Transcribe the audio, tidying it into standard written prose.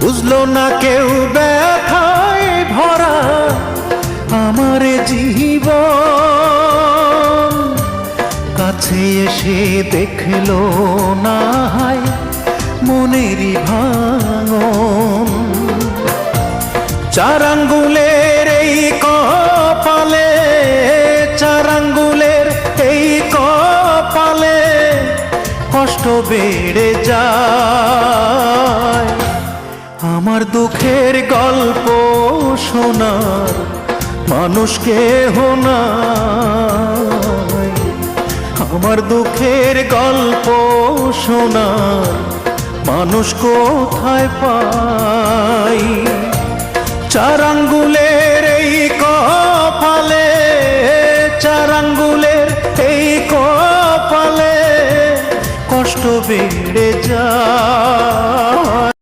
বুঝলো না কেউ ব্যথায় ভরা আমার জীবন, কাছে এসে দেখলো না হায় মনেরই ভাঙন। চার আঙ্গুলের এই কপালে, চার আঙ্গুলের এই কপালে কষ্ট বেড়ে যায়। আমার দুঃখের গল্প শোনার মানুষ কেহ নাই, আমার দুঃখের গল্প শোনার মানুষ কোথায় পাই। চার আঙ্গুলের এই কপালে, চার আঙ্গুলের এই কপালে কষ্ট বেড়ে যায়।